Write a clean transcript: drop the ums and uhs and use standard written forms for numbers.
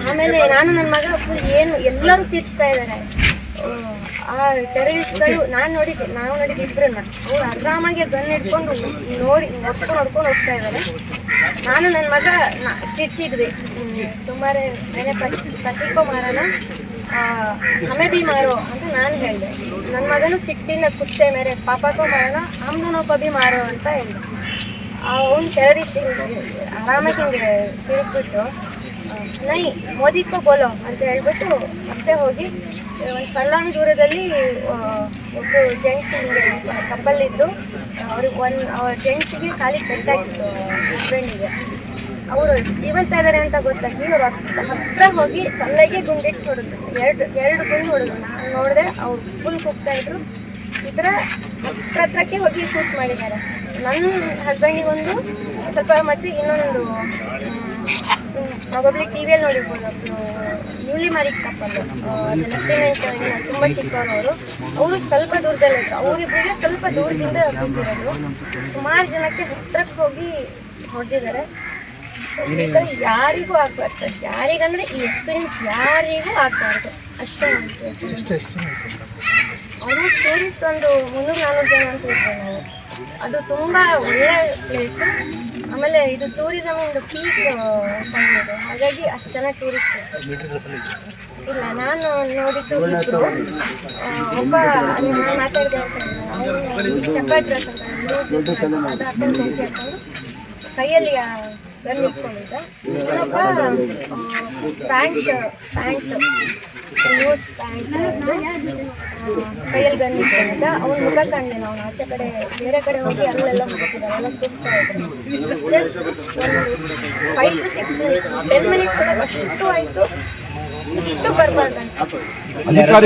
ಆಮೇಲೆ ನಾನು ನನ್ನ ಮಗ ಫುಲ್ ಏನು ಎಲ್ಲರೂ ತೀರಿಸ್ತಾ ಇದ್ದಾರೆ. ಆ ಟೆರರಿಸ್ಟ್ಗಳು ನಾವು ನೋಡಿದ್ದು ಇಬ್ಬರನ್ನ. ಅವ್ರು ಆರಾಮಾಗಿ ಗನ್ ಹಿಡ್ಕೊಂಡು ನೋಡ್ಕೊಂಡು ಹೋಗ್ತಾ ಇದ್ದಾರೆ. ನಾನು ನನ್ನ ಮಗ ತೀರ್ಸಿದ್ವಿ. ತುಂಬಾನೇ मैंने पति को मारना हमें भी मारो ಅಂತ ನಾನು ಹೇಳಿದೆ. ನನ್ನ ಮಗನು ಸಿಟ್ಟಿಂದ ಕುತ್ತೆ ಮೇರೆ ಪಾಪಕ್ಕೂ ಮಾರೋಣ हम दोनों को भी मारो ಅಂತ ಹೇಳಿದೆ. ಅವ್ನು ಟೆರರಿಸ್ಟ್ ಆರಾಮಾಗಿ ಹಿಂಗೆ ತಿರುಗ್ಬಿಟ್ಟು ನೈ ಮೋದಿಕ್ಕೂ ಬೋಲೋ ಅಂತ ಹೇಳ್ಬಿಟ್ಟು ಮತ್ತೆ ಹೋಗಿ ಒಂದು ಫರ್ಲಾಂಗ್ ದೂರದಲ್ಲಿ ಒಬ್ಬರು ಜೆಂಟ್ಸ್ ಹಿಂಗೆ ಕಪ್ಪಲ್ಲಿದ್ದರು. ಅವ್ರ ಜೆಂಟ್ಸಿಗೆ ಕಾಲಿಗೆ ಪೆಟ್ಟಾಗಿತ್ತು ಹಸ್ಬೆಂಡಿಗೆ. ಅವರು ಜೀವಂತ ಇದ್ದಾರೆ ಅಂತ ಗೊತ್ತಾಗಿ ಇವರು ಹತ್ರ ಹೋಗಿ ಕಲ್ಲಿಗೆ ಗುಂಡಿಟ್ಟು ಹೊಡೆದ್ರು. ಎರಡು ಗುಂಡು ಹೊಡೆದ್ರು. ನಾನು ನೋಡಿದೆ ಅವ್ರು ಫುಲ್ ಕೂಗ್ತಾಯಿದ್ರು. ಈ ಥರ ಹತ್ರಕ್ಕೆ ಹೋಗಿ ಶೂಟ್ ಮಾಡಿದ್ದಾರೆ. ನನ್ನ ಹಸ್ಬೆಂಡಿಗೊಂದು ಸ್ವಲ್ಪ ಮತ್ತು ಇನ್ನೊಂದು ಒಬ್ಬೊಬ್ಳಿ ಟಿ ವಿಯಲ್ಲಿ ನೋಡಿರ್ಬೋದು, ನ್ಯೂಲಿ ಮ್ಯಾರಿಡ್ ಕಪ್ಪಲ್ಲು, ಅದು ಲೆಫ್ಟಿನೆಂಟ್ ತುಂಬ ಚಿಕ್ಕವರು. ಅವರು ಸ್ವಲ್ಪ ದೂರದಲ್ಲಿದ್ದರು. ಅವರಿಬ್ಬರಿಗೆ ಸ್ವಲ್ಪ ದೂರದಿಂದ ಬಿದ್ದಿರೋದು. ಸುಮಾರು ಜನಕ್ಕೆ ಹತ್ರಕ್ಕೆ ಹೋಗಿ ಹೊಡೆದಿದ್ದಾರೆ. ಈ ಥರ ಯಾರಿಗೂ ಆಗ್ಬಾರ್ದು ಸರ್. ಯಾರಿಗಂದರೆ ಈ ಎಕ್ಸ್ಪೀರಿಯನ್ಸ್ ಯಾರಿಗೂ ಆಗ್ಬಾರ್ದು ಅಷ್ಟೇ. ಆಲ್ಮೋಸ್ಟ್ ಟೂರಿಸ್ಟ್ ಒಂದು 300-400 ಜನ ಅಂತ ಇದ್ವಿ ನಾವು. ಅದು ತುಂಬ ಒಳ್ಳೆಯ ಪ್ಲೇಸು. ಆಮೇಲೆ ಇದು ಟೂರಿಸಮ್ ಒಂದು ಪೀಕ್ ಬಂದಿದೆ, ಹಾಗಾಗಿ ಅಷ್ಟು ಜನ ಟೂರಿಸ್ಟ್ ಇಲ್ಲ. ನಾನು ನೋಡಿದ್ದು ಇಬ್ಬರು. ಒಬ್ಬ ನಾನು ಮಾತಾಡಿದೆ ಅಂತ ಅವನು ಶೆಪರ್ಡ್ ಡ್ರೆಸ್ ಅಂತ ಅದು ಹಾಕೊಂಡು ಹೋಗಿ ಹಾಕೊಂಡು ಕೈಯಲ್ಲಿ ಗನ್ ಇಟ್ಕೊಂಡಿದ್ದ. ಇನ್ನೊಬ್ಬ ಪ್ಯಾಂಟ್ ನ್ಯೂಸ್ ಪ್ಯಾಂಟ್ ಕೈಯಲ್ಲಿ ಗನ್ ಇಟ್ಕೊಂಡಿದ್ದ. ಅವ್ನ ಮುಖ ಕಾಣಲಿಲ್ಲ. ಅವನು ಆಚೆ ಕಡೆ ಬೇರೆ ಕಡೆ ಹೋಗಿ ಅಲ್ಲೆಲ್ಲ ಹೋಗ್ತಿದ್ದಾರೆ, ಎಲ್ಲ ಕೂಗ್ತಾ ಇದ್ರು. ಜಸ್ಟ್ ಒಂದು 5 to 6 minutes 10 minutes ಒಳಗೆ ಅಷ್ಟು ಆಯಿತು. ಇಷ್ಟು ಬರಬಾರ್ದಂತ.